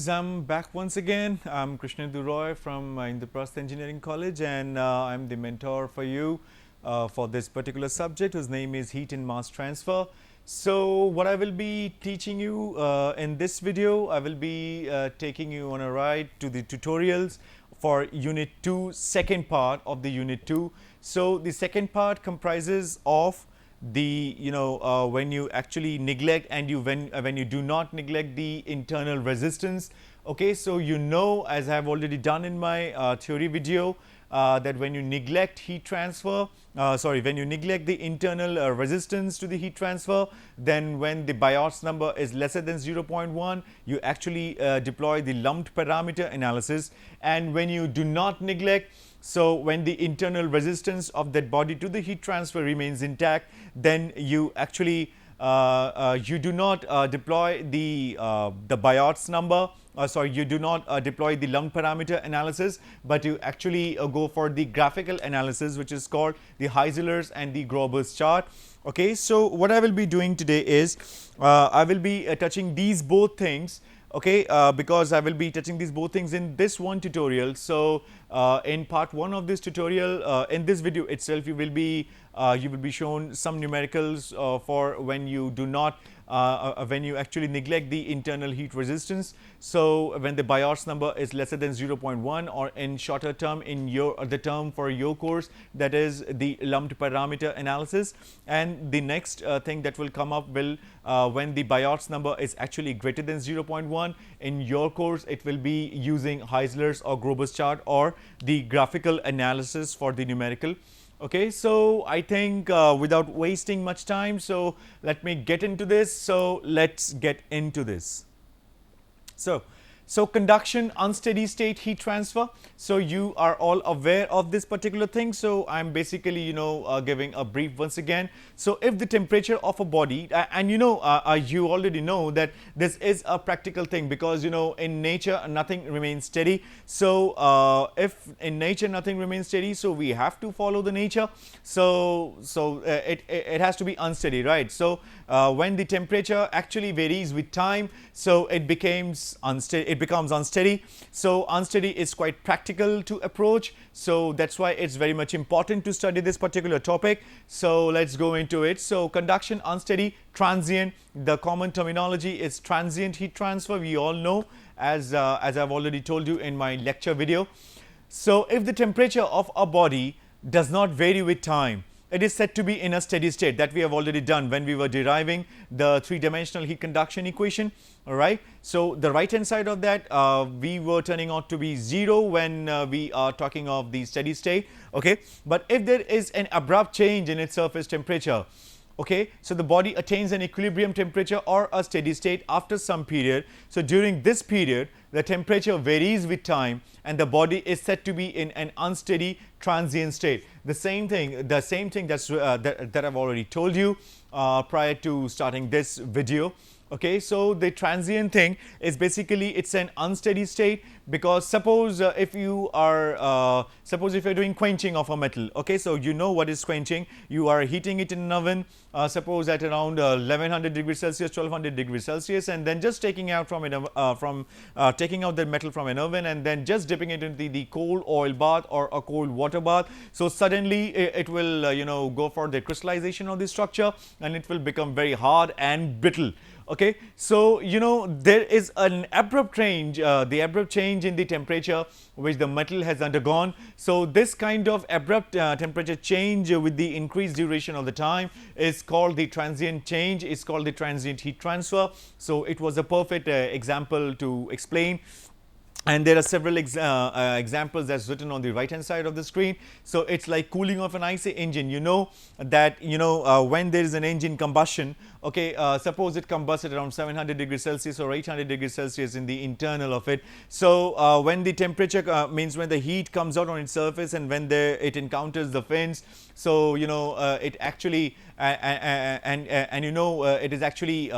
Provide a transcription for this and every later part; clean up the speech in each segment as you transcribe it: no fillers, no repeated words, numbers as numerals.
guys, I'm back once again. I'm Krishna Duroy from Indraprastha Engineering College, and I'm the mentor for you for this particular subject, whose name is Heat and Mass Transfer. So what I will be teaching you in this video, I will be taking you on a ride to the tutorials for Unit 2, second part of the Unit 2. So the second part comprises of the when you actually neglect and when you do not neglect the internal resistance. Okay, so as I have already done in my theory video, that when you neglect heat transfer, when you neglect the internal resistance to the heat transfer, then when the Biot's number is lesser than 0.1, you actually deploy the lumped parameter analysis. And when you do not neglect, so when the internal resistance of that body to the heat transfer remains intact, then you actually you do not deploy the Biot's number. You do not deploy the lumped parameter analysis, but you actually go for the graphical analysis, which is called the Heisler's and the Grober's chart. Okay, so what I will be doing today is I will be touching these both things. Okay, because I will be touching these both things in this one tutorial. So in part 1 of this tutorial, in this video itself, you will be shown some numericals for when you do not when you actually neglect the internal heat resistance. So when the Biot's number is lesser than 0.1, or in shorter term, in the term for your course, that is the lumped parameter analysis. And the next thing that will come up will when the Biot's number is actually greater than 0.1, in your course it will be using Heisler's or Grober's chart or the graphical analysis for the numerical. Okay, so I think without wasting much time, so let me get into this. So let's get into this. So conduction unsteady state heat transfer. So you are all aware of this particular thing. So I'm basically giving a brief once again. So if the temperature of a body, and you already know that this is a practical thing, because in nature nothing remains steady. So if in nature nothing remains steady, so we have to follow the nature. So it has to be unsteady, right? So when the temperature actually varies with time, so it becomes unsteady. So unsteady is quite practical to approach. So that's why it's very much important to study this particular topic. So let's go into it. So conduction unsteady, transient. The common terminology is transient heat transfer. We all know, as I've already told you in my lecture video. So if the temperature of a body does not vary with time, it is said to be in a steady state. That we have already done when we were deriving the three-dimensional heat conduction equation. All right. So the right hand side of that, we were turning out to be 0 when we are talking of the steady state. Okay. But if there is an abrupt change in its surface temperature, okay, so the body attains an equilibrium temperature or a steady state after some period. So during this period, the temperature varies with time and the body is said to be in an unsteady transient state. The same thing that's that I've already told you prior to starting this video. Okay, so the transient thing is basically it's an unsteady state, because suppose if you are doing quenching of a metal. Okay, so what is quenching. You are heating it in an oven, suppose at around 1100 degrees Celsius, 1200 degrees Celsius, and then just taking out taking out the metal from an oven and then just dipping it into the cold oil bath or a cold water bath. So suddenly it will go for the crystallization of the structure and it will become very hard and brittle. Okay, so there is an abrupt change, in the temperature which the metal has undergone. So this kind of abrupt temperature change with the increased duration of the time is called the transient change. It's called the transient heat transfer. So it was a perfect example to explain. And there are several examples that's written on the right hand side of the screen. So it's like cooling of an IC engine. That when there is an engine combustion, okay, suppose it combusts at around 700 degrees Celsius or 800 degrees Celsius in the internal of it. So when the temperature means when the heat comes out on its surface and when it encounters the fins, so it actually it is actually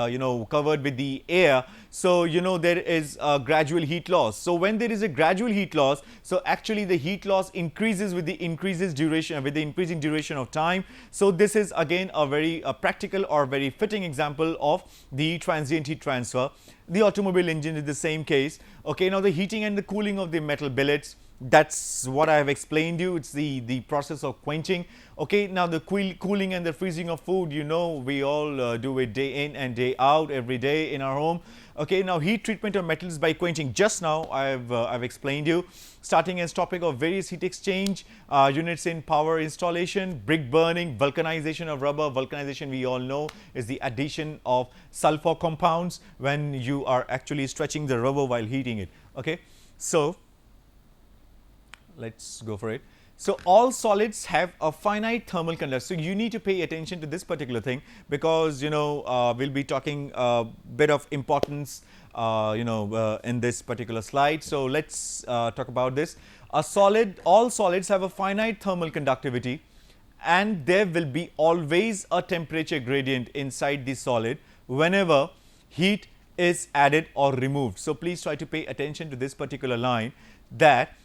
covered with the air. So there is a gradual heat loss. So when there is a gradual heat loss, so actually the heat loss increases with the increasing duration of time. So this is again a very practical or very fitting example of the transient heat transfer. The automobile engine is the same case. Okay, now the heating and the cooling of the metal billets, that's what I have explained you. It's the process of quenching. Okay, now the cooling and the freezing of food, you know, we all do it day in and day out, every day in our home. Okay, now heat treatment of metals by quenching. Just now I've explained you, starting as topic of various heat exchange units in power installation, brick burning, vulcanization of rubber. Vulcanization, we all know, is the addition of sulfur compounds when you are actually stretching the rubber while heating it. Okay, so let's go for it. So all solids have a finite thermal conductivity. So you need to pay attention to this particular thing, because you know we'll be talking a bit of importance in this particular slide. So let's talk about this. All solids have a finite thermal conductivity, and there will be always a temperature gradient inside the solid whenever heat is added or removed. So please try to pay attention to this particular line, that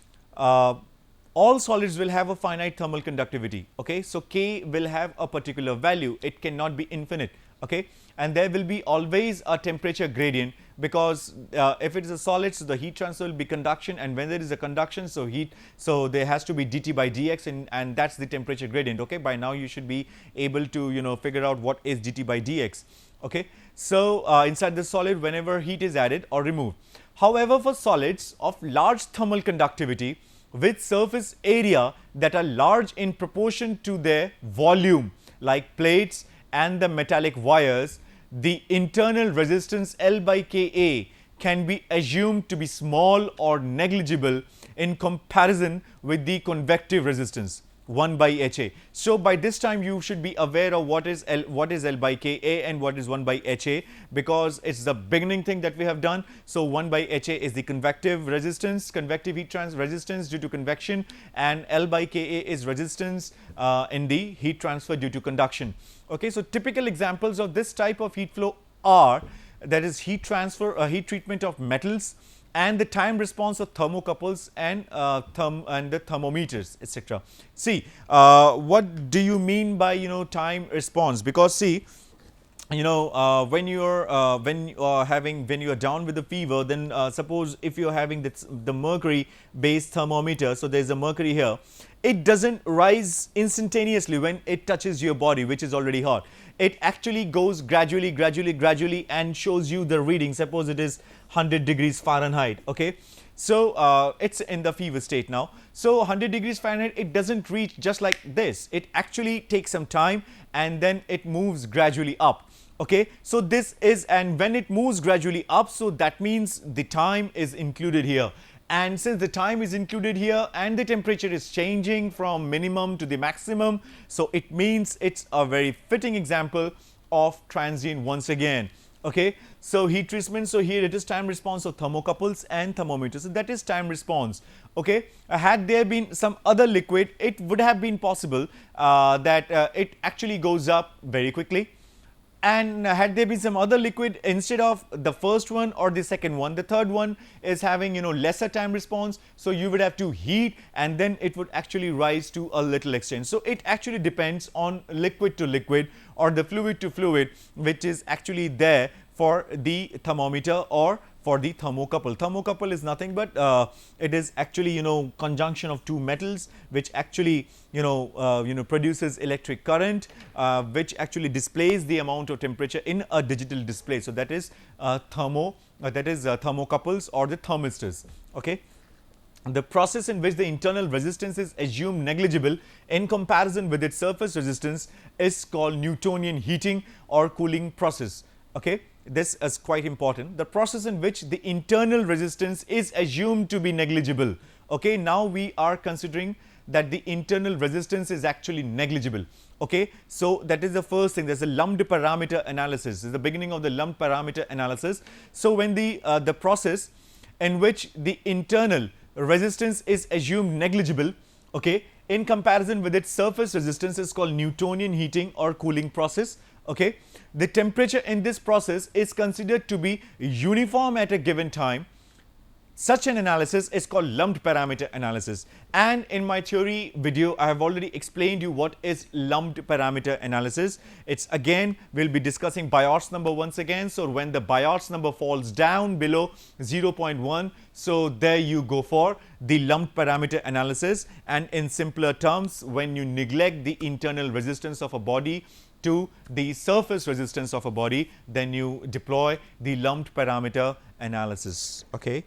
all solids will have a finite thermal conductivity. Okay, so K will have a particular value, it cannot be infinite. Okay, and there will be always a temperature gradient, because if it is a solid, so the heat transfer will be conduction, and when there is a conduction, so heat, so there has to be dt by dx, and that's the temperature gradient. Okay, by now you should be able to figure out what is dt by dx. Okay, so inside the solid, whenever heat is added or removed. However, for solids of large thermal conductivity with surface area that are large in proportion to their volume, like plates and the metallic wires, the internal resistance L by Ka can be assumed to be small or negligible in comparison with the convective resistance 1 by Ha. So by this time you should be aware of what is L by Ka and what is 1 by Ha, because it's the beginning thing that we have done. So 1 by Ha is the convective resistance, convective heat transfer resistance due to convection, and L by Ka is resistance in the heat transfer due to conduction. Okay, so typical examples of this type of heat flow are, that is heat transfer, heat treatment of metals, and the time response of thermocouples and the thermometers, etc. See, what do you mean by time response? Because see, when you are down with the fever, then suppose if you are having the mercury based thermometer, so there is a mercury here, it doesn't rise instantaneously when it touches your body, which is already hot. It actually goes gradually and shows you the reading. Suppose it is 100 degrees Fahrenheit. Okay, so it's in the fever state now. So 100 degrees Fahrenheit, it doesn't reach just like this. It actually takes some time, and then it moves gradually up. Okay, so this is, and when it moves gradually up, so that means the time is included here. And since the time is included here and the temperature is changing from minimum to the maximum, so it means it's a very fitting example of transient once again. Okay, so heat treatment, so here it is time response of thermocouples and thermometers, so that is time response. Okay, had there been some other liquid, it would have been possible that it actually goes up very quickly. And had there been some other liquid, instead of the first one or the second one, the third one is having lesser time response, so you would have to heat, and then it would actually rise to a little extent. So it actually depends on liquid to liquid or the fluid to fluid, which is actually there for the thermometer or for the thermocouple. Thermocouple is nothing but it is actually conjunction of two metals, which actually produces electric current, which actually displays the amount of temperature in a digital display. So that is thermocouples or the thermistors. Okay, the process in which the internal resistance is assumed negligible in comparison with its surface resistance is called Newtonian heating or cooling process. Okay, this is quite important. The process in which the internal resistance is assumed to be negligible. Okay, now we are considering that the internal resistance is actually negligible. Okay, so that is the first thing. There's a lumped parameter analysis. This is the beginning of the lumped parameter analysis. So when the process in which the internal resistance is assumed negligible, okay, in comparison with its surface resistance, is called Newtonian heating or cooling process. Okay, the temperature in this process is considered to be uniform at a given time, Such an analysis is called lumped parameter analysis. And in my theory video, I have already explained you what is lumped parameter analysis. It's again, we'll be discussing Biot's number once again. So when the Biot's number falls down below 0.1, so there you go for the lumped parameter analysis. And in simpler terms, when you neglect the internal resistance of a body to the surface resistance of a body, then you deploy the lumped parameter analysis. Okay.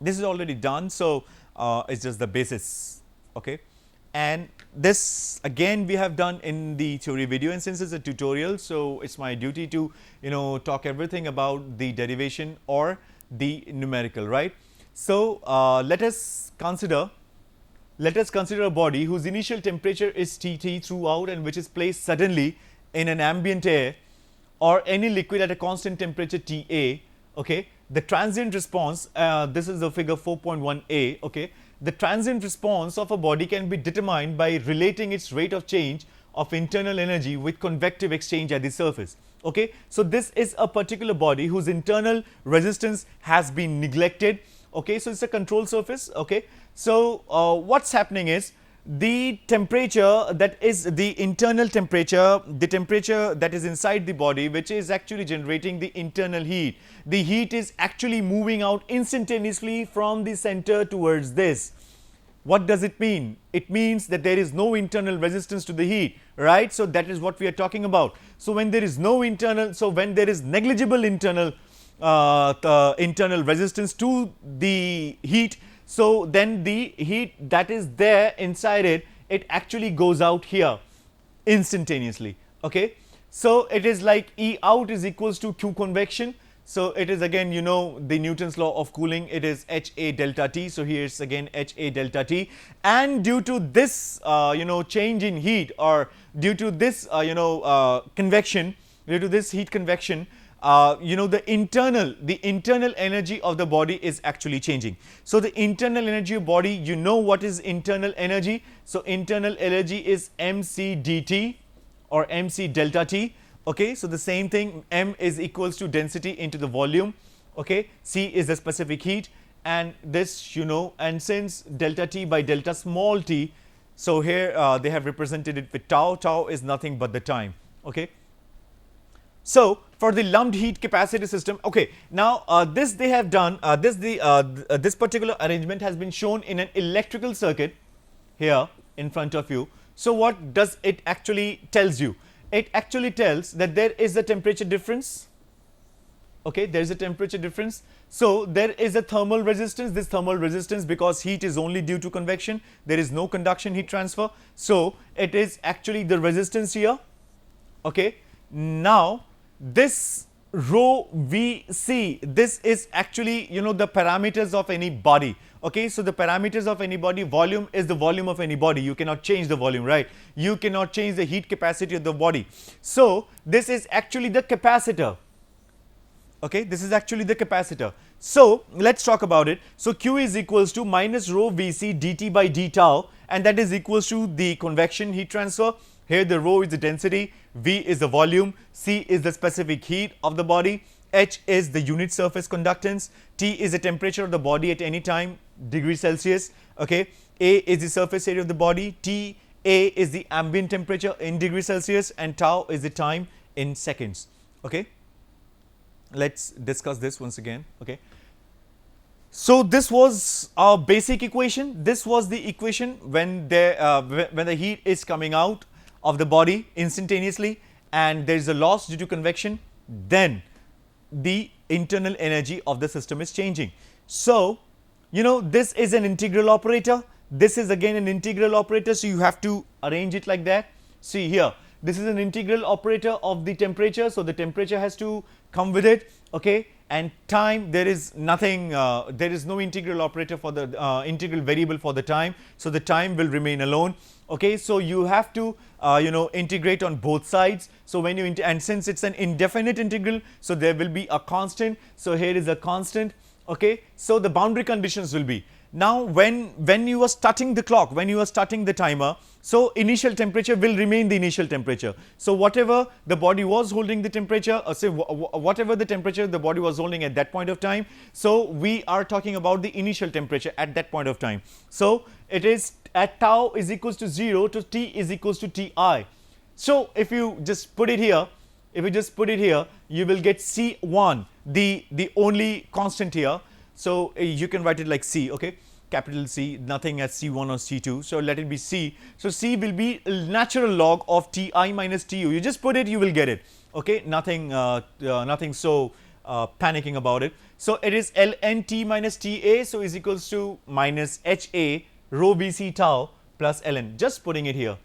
This is already done, so it's just the basis, okay. And this again we have done in the theory video, and since it's a tutorial, so it's my duty to talk everything about the derivation or the numerical, right. So let us consider a body whose initial temperature is Tt throughout and which is placed suddenly in an ambient air or any liquid at a constant temperature Ta, okay. The transient response, this is the figure 4.1a, okay. The transient response of a body can be determined by relating its rate of change of internal energy with convective exchange at the surface, okay. So this is a particular body whose internal resistance has been neglected, okay. So it's a control surface, okay. So what's happening is the temperature that is the internal temperature, the temperature that is inside the body, which is actually generating the internal heat. The heat is actually moving out instantaneously from the center towards this. What does it mean? It means that there is no internal resistance to the heat, right? So that is what we are talking about. So when there is no internal, so when there is negligible internal internal resistance to the heat, so then the heat that is there inside it, it actually goes out here instantaneously, okay. So it is like E out is equals to Q convection. So it is again the Newton's law of cooling, it is HA delta T. So here it's again HA delta T, and due to this change in heat, or due to this convection, due to this heat convection, the internal energy of the body is actually changing. So the internal energy of body, what is internal energy? So internal energy is mc dt or mc delta T, okay. So the same thing, m is equals to density into the volume, okay. C is the specific heat, and this and since delta T by delta small t, so here they have represented it with tau. Tau is nothing but the time, okay. So for the lumped heat capacity system, okay, now this they have done, this particular arrangement has been shown in an electrical circuit here in front of you. So what does it actually tells you? It actually tells that there is a temperature difference, okay, there is a temperature difference. So there is a thermal resistance. This thermal resistance, because heat is only due to convection, there is no conduction heat transfer, so it is actually the resistance here, okay. Now this rho Vc, this is actually the parameters of any body, okay. So the parameters of any body, volume is the volume of any body, you cannot change the volume, right, you cannot change the heat capacity of the body. So this is actually the capacitor, okay, this is actually the capacitor. So let's talk about it. So Q is equals to minus rho Vc dt by d tau, and that is equals to the convection heat transfer. Here the rho is the density, V is the volume, C is the specific heat of the body, H is the unit surface conductance, T is the temperature of the body at any time, degree Celsius, okay. A is the surface area of the body, T A is the ambient temperature in degree Celsius, and tau is the time in seconds, okay. Let's discuss this once again, okay. So this was our basic equation. This was the equation when the heat is coming out of the body instantaneously and there is a loss due to convection, then the internal energy of the system is changing. So this is an integral operator, this is again an integral operator, so you have to arrange it like that. See here, this is an integral operator of the temperature, so the temperature has to come with it, okay. And time, there is nothing, there is no integral operator for the integral variable for the time, so the time will remain alone, okay. So you have to integrate on both sides. So when you and since it's an indefinite integral, so there will be a constant, so here is a constant, okay. So the boundary conditions will be, Now when you are starting the clock, when you are starting the timer, so initial temperature will remain the initial temperature. So whatever the body was holding the temperature, or say whatever the temperature the body was holding at that point of time, so we are talking about the initial temperature at that point of time. So it is at tau is equals to 0 to T is equals to Ti. So if you just put it here, you will get C1, the only constant here. So you can write it like C, okay, capital C, nothing as C1 or C2. So let it be C. So C will be natural log of Ti minus Tu. You just put it, you will get it. Okay, nothing so panicking about it. So it is ln T minus Ta, so is equals to minus Ha rho Vc tau plus ln. Just putting it here.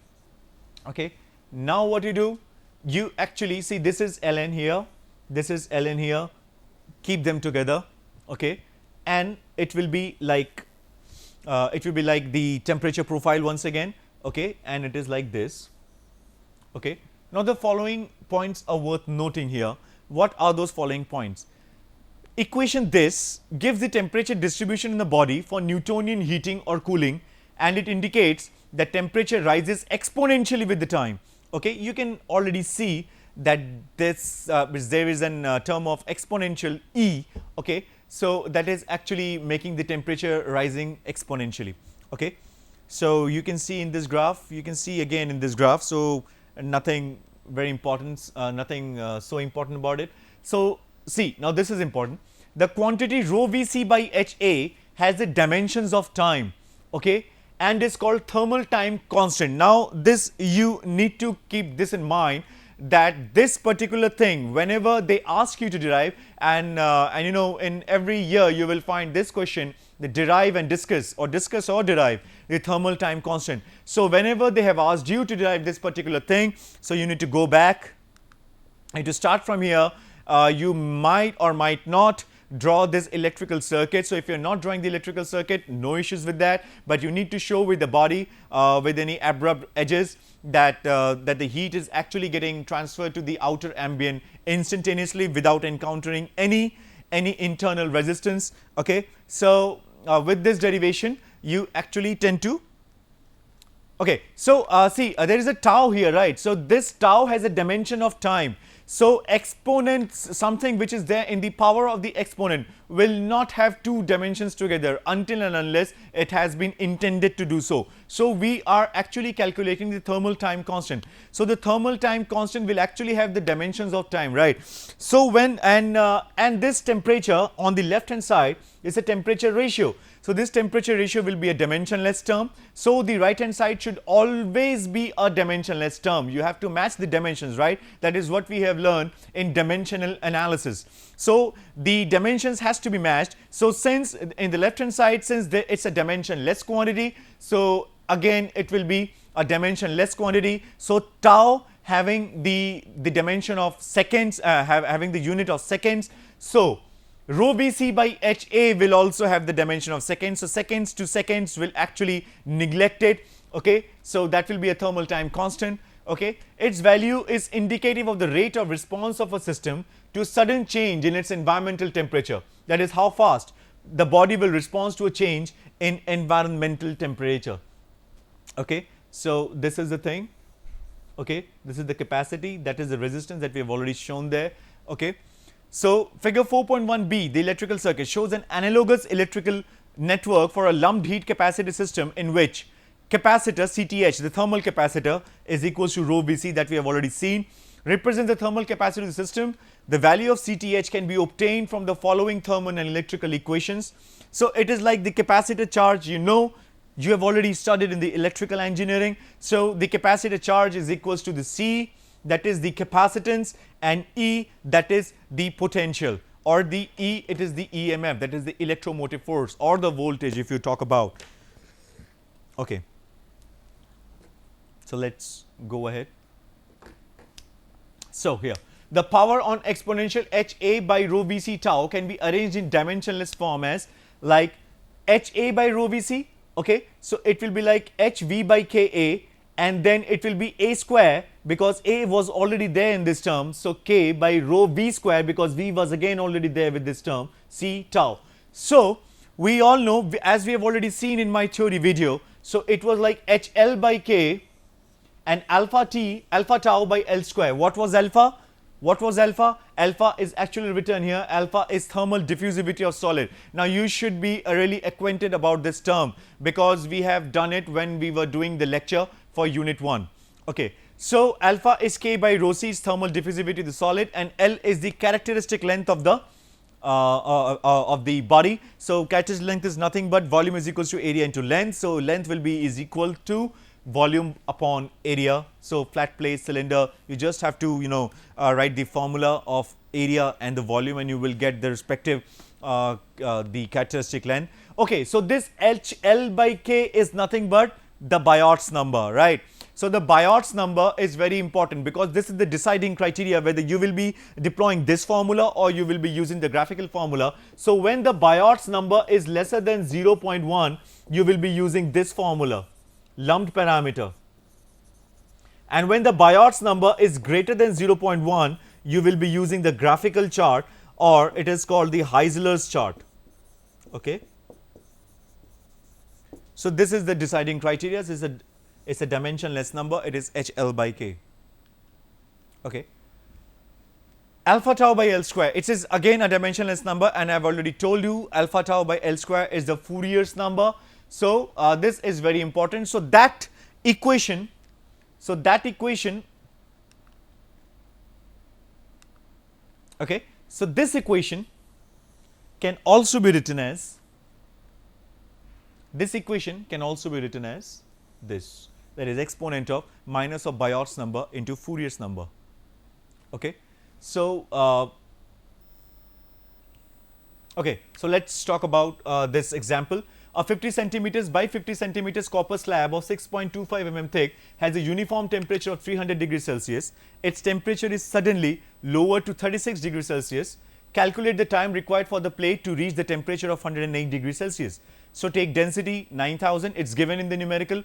Okay. Now what you do? You actually see this is ln here, this is ln here. Keep them together. Okay. And it will be like the temperature profile once again, okay, and it is like this, okay. Now the following points are worth noting here. What are those following points? Equation this gives the temperature distribution in the body for Newtonian heating or cooling, and it indicates that temperature rises exponentially with the time. Okay, you can already see that this there is a term of exponential E. Okay. So that is actually making the temperature rising exponentially. Okay. So you can see in this graph, you can see again in this graph. So nothing very important, nothing so important about it. So see, now this is important. The quantity rho Vc by Ha has the dimensions of time, okay, and is called thermal time constant. Now this, you need to keep this in mind, that this particular thing, whenever they ask you to derive, and you know, in every year you will find this question, the derive and discuss or derive the thermal time constant. So whenever they have asked you to derive this particular thing, so you need to go back and to start from here. You might or might not draw this electrical circuit. So if you're not drawing the electrical circuit, no issues with that, but you need to show with the body with any abrupt edges that that the heat is actually getting transferred to the outer ambient instantaneously without encountering any internal resistance. Okay, so with this derivation you actually tend to, okay, so see, there is a tau here, right? So this tau has a dimension of time. So exponents, something which is there in the power of the exponent, will not have two dimensions together until and unless it has been intended to do so. So we are actually calculating the thermal time constant. So the thermal time constant will actually have the dimensions of time, right? So when and this temperature on the left hand side is a temperature ratio. So this temperature ratio will be a dimensionless term. So the right hand side should always be a dimensionless term. You have to match the dimensions, right? That is what we have learned in dimensional analysis. So the dimensions has to be matched. So since in the left hand side, since it's a dimensionless quantity, so again it will be a dimensionless quantity. So tau having the dimension of seconds, having the unit of seconds. So rho Vc by Ha will also have the dimension of seconds. So seconds to seconds will actually neglect it. Okay, so that will be a thermal time constant. Okay, its value is indicative of the rate of response of a system to sudden change in its environmental temperature. That is how fast the body will respond to a change in environmental temperature. Okay, so this is the thing. Okay, this is the capacity, that is the resistance that we have already shown there. Okay. So figure 4.1b, the electrical circuit, shows an analogous electrical network for a lumped heat capacitor system in which capacitor Cth, the thermal capacitor, is equals to rho Vc, that we have already seen, represents the thermal capacity of the system. The value of Cth can be obtained from the following thermal and electrical equations. So it is like the capacitor charge, you know, you have already studied in the electrical engineering. So the capacitor charge is equals to the C, that is the capacitance, and E, that is the potential, or the E, it is the EMF, that is the electromotive force or the voltage if you talk about. Okay, so let's go ahead. So here the power on exponential Ha by rho Vc tau can be arranged in dimensionless form as like Ha by rho Vc. Okay, so it will be like Hv by Ka, and then it will be A square, because A was already there in this term. So K by rho V square, because V was again already there with this term, C tau. So we all know, as we have already seen in my theory video, so it was like HL by K and alpha T, alpha tau by L square. What was alpha? What was alpha? Alpha is actually written here. Alpha is thermal diffusivity of solid. Now you should be really acquainted about this term because we have done it when we were doing the lecture for unit 1. Okay. So alpha is K by rho C is thermal diffusivity of the solid, and L is the characteristic length of the body. So characteristic length is nothing but volume is equals to area into length. So length will be is equal to volume upon area. So flat plate cylinder, you just have to write the formula of area and the volume, and you will get the respective the characteristic length. Okay, so this HL by K is nothing but the Biot's number, right? So the Biot's number is very important because this is the deciding criteria whether you will be deploying this formula or you will be using the graphical formula. So when the Biot's number is lesser than 0.1, you will be using this formula, lumped parameter, and when the Biot's number is greater than 0.1, you will be using the graphical chart, or it is called the Heisler's chart. Okay. So this is the deciding criteria. It's a dimensionless number. It is HL by K. Okay. Alpha tau by L square, it is again a dimensionless number, and I have already told you alpha tau by L square is the Fourier's number. So this is very important. So that equation, okay, so this equation can also be written as this, that is exponent of minus of Biot's number into Fourier's number. Okay. So okay, so let's talk about this example. A 50 centimeters by 50 centimeters copper slab of 6.25 mm thick has a uniform temperature of 300 degrees Celsius. Its temperature is suddenly lowered to 36 degrees Celsius. Calculate the time required for the plate to reach the temperature of 108 degrees Celsius. So take density 9000, it's given in the numerical,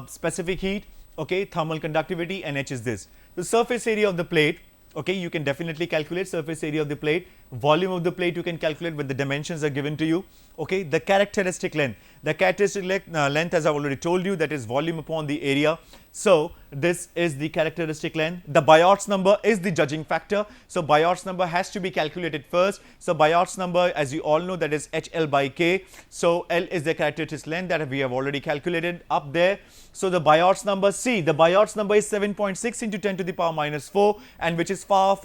specific heat, okay, thermal conductivity, and H is this. The surface area of the plate, okay, you can definitely calculate surface area of the plate. Volume of the plate you can calculate, but the dimensions are given to you. Okay, the characteristic length, length as I have already told you, that is volume upon the area. So this is the characteristic length. The Biot's number is the judging factor. So Biot's number has to be calculated first. So Biot's number, as you all know, that is HL by K. So L is the characteristic length that we have already calculated up there. So the Biot's number, see, the Biot's number is 7.6 into 10 to the power minus 4, and which is far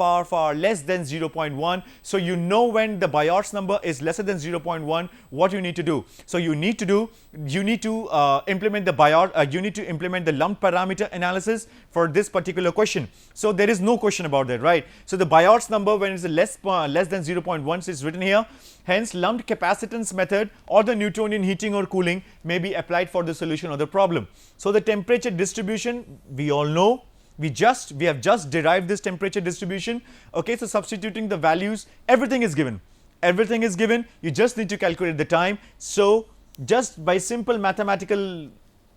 less than 0.1. So you know when the Biot's number is lesser than 0.1, what you need to do. So you need to implement the you need to implement the lumped parameter analysis for this particular question. So there is no question about that, right? So the Biot's number, when it's less than 0.1, is written here. Hence lumped capacitance method or the Newtonian heating or cooling may be applied for the solution of the problem. So the temperature distribution, we all know, we have just derived this temperature distribution. Okay, so substituting the values, everything is given, you just need to calculate the time. So just by simple mathematical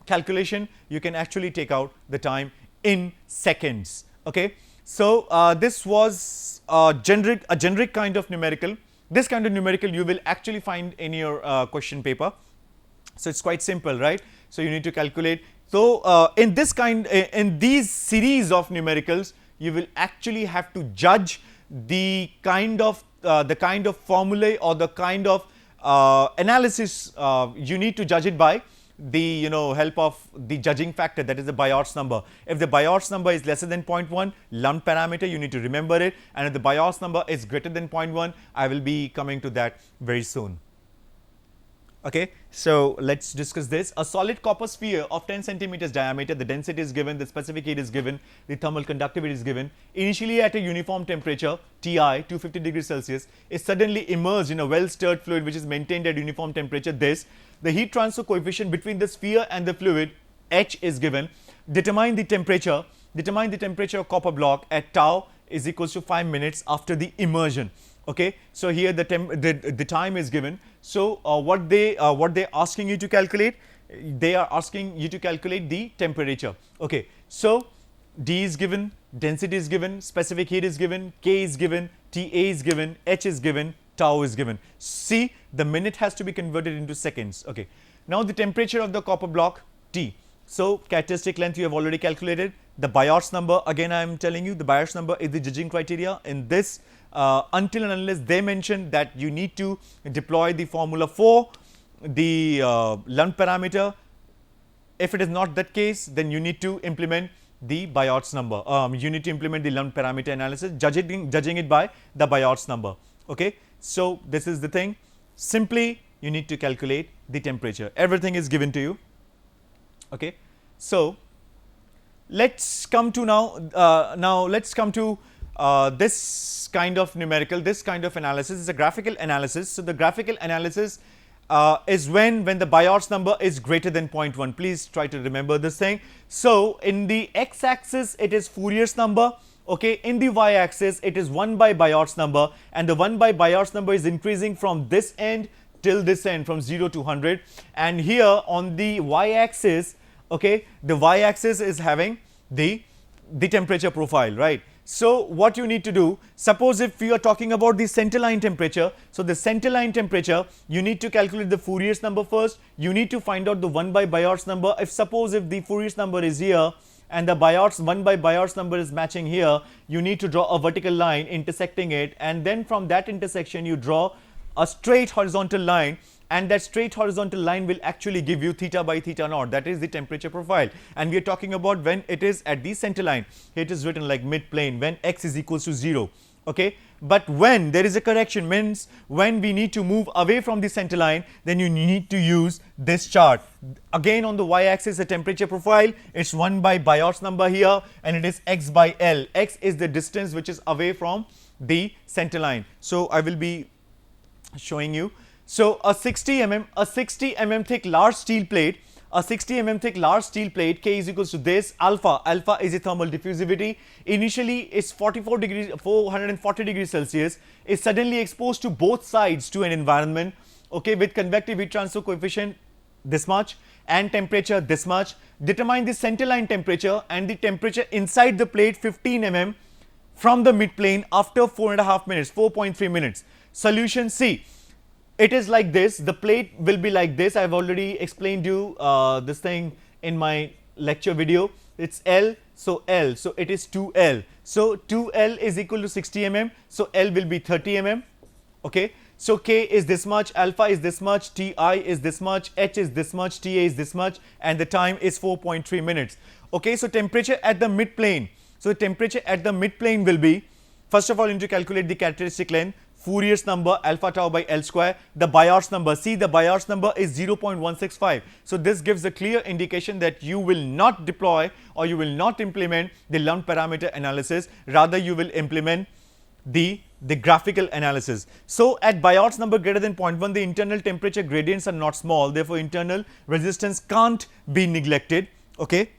calculation, you can actually take out the time in seconds. Okay, so this was a generic kind of numerical. This kind of numerical you will actually find in your question paper. So it's quite simple, right? So you need to calculate. So in these series of numericals, you will actually have to judge the kind of formulae or the kind of analysis. You need to judge it by the help of the judging factor, that is the Biot's number. If the Biot's number is lesser than 0.1, lumped parameter, you need to remember it, and if the Biot's number is greater than 0.1, I will be coming to that very soon. Okay, so let's discuss this. A solid copper sphere of 10 centimeters diameter, the density is given, the specific heat is given, the thermal conductivity is given, initially at a uniform temperature Ti 250 degrees Celsius, is suddenly immersed in a well stirred fluid which is maintained at uniform temperature. The heat transfer coefficient between the sphere and the fluid, H, is given. Determine the temperature of copper block at tau is equals to 5 minutes after the immersion. Okay, so here the time is given. So what they asking you to calculate, they are asking you to calculate the temperature. Okay, so D is given, density is given, specific heat is given, K is given, TA is given, H is given, tau is given. See, the minute has to be converted into seconds. Okay. Now the temperature of the copper block T. So characteristic length you have already calculated. The Biot's number, again I am telling you, the Biot's number is the judging criteria. In this, until and unless they mention that you need to deploy the formula for the Lund parameter. If it is not that case, then you need to implement the Biot's number. You need to implement the Lund parameter analysis, judging it by the Biot's number. Okay. So this is the thing. Simply you need to calculate the temperature. Everything is given to you. Okay. So let's come to let's come to this kind of numerical, this kind of analysis is a graphical analysis. So the graphical analysis is when the Biot's number is greater than 0.1. Please try to remember this thing. So in the x-axis it is Fourier's number. Okay, in the y-axis it is 1 by Biot's number, and the 1 by Biot's number is increasing from this end till this end, from 0 to 100. And here on the y-axis, okay, the y-axis is having the temperature profile, right? So what you need to do, suppose if you are talking about the center line temperature, so the center line temperature, you need to calculate the Fourier's number first. You need to find out the 1 by Biot's number. If suppose if the Fourier's number is here and the 1 by Biot's number is matching here, you need to draw a vertical line intersecting it, and then from that intersection you draw a straight horizontal line, and that straight horizontal line will actually give you theta by theta naught. That is the temperature profile, and we are talking about when it is at the center line. It is written like mid plane when x is equals to 0. Okay, but when there is a correction, means when we need to move away from the center line, then you need to use this chart. Again on the y-axis the temperature profile, it's 1 by Biot's number here, and it is x by L. X is the distance which is away from the center line. So I will be showing you. So a 60 mm thick large steel plate, a 60 mm thick large steel plate, K is equals to this. Alpha is a thermal diffusivity. Initially is 440 degrees Celsius, is suddenly exposed to both sides to an environment, okay, with convective heat transfer coefficient this much and temperature this much. Determine the center line temperature and the temperature inside the plate 15 mm from the mid plane after 4.5 minutes, 4.3 minutes. Solution C. It is like this, the plate will be like this. I have already explained you this thing in my lecture video. It's L, so it is 2L. So 2L is equal to 60 mm, so L will be 30 mm. Okay, so K is this much, alpha is this much, Ti is this much, H is this much, Ta is this much, and the time is 4.3 minutes. Okay, so temperature at the mid plane. So the temperature at the mid plane will be, first of all you need to calculate the characteristic length, Fourier's number alpha tau by L square, the Biot's number. See, the Biot's number is 0.165. So this gives a clear indication that you will not deploy or you will not implement the Lund parameter analysis, rather you will implement the graphical analysis. So at Biot's number greater than 0.1, the internal temperature gradients are not small, therefore internal resistance can't be neglected. Okay,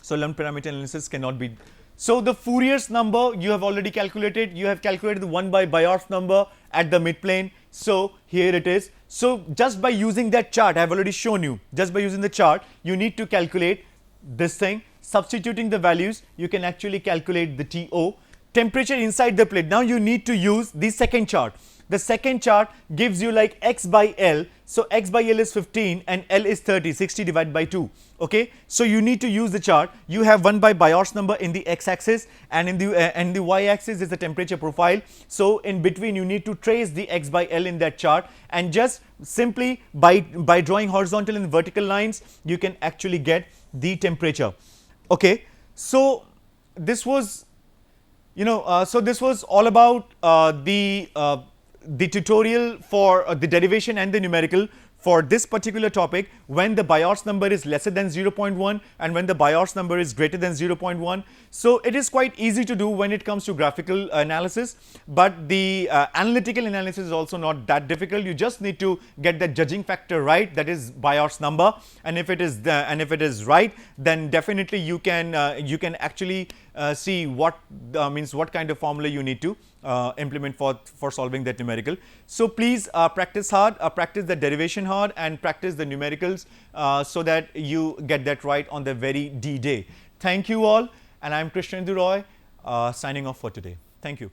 so Lund parameter analysis cannot be. So the Fourier's number you have already calculated. You have calculated the 1 by Biot's number at the mid plane. So here it is. So just by using that chart, I have already shown you, just by using the chart, you need to calculate this thing. Substituting the values, you can actually calculate the TO. Temperature inside the plate. Now you need to use the second chart. The second chart gives you like x by L. So x by L is 15 and L is 30, 60 divided by 2. Okay, so you need to use the chart. You have 1 by Biot's number in the x-axis, and in the y-axis is the temperature profile. So in between you need to trace the x by L in that chart, and just simply by drawing horizontal and vertical lines you can actually get the temperature. Okay, so this was, so this was all about the tutorial for the derivation and the numerical for this particular topic, when the Biot's number is lesser than 0.1 and when the Biot's number is greater than 0.1. So it is quite easy to do when it comes to graphical analysis, but the analytical analysis is also not that difficult. You just need to get that judging factor right, that is Biot's number, and if it is right, then definitely you can actually see what what kind of formula you need to implement for solving that numerical. So please practice hard, practice the derivation hard, and practice the numericals so that you get that right on the very D day. Thank you all, and I am Krishnendu Roy signing off for today. Thank you.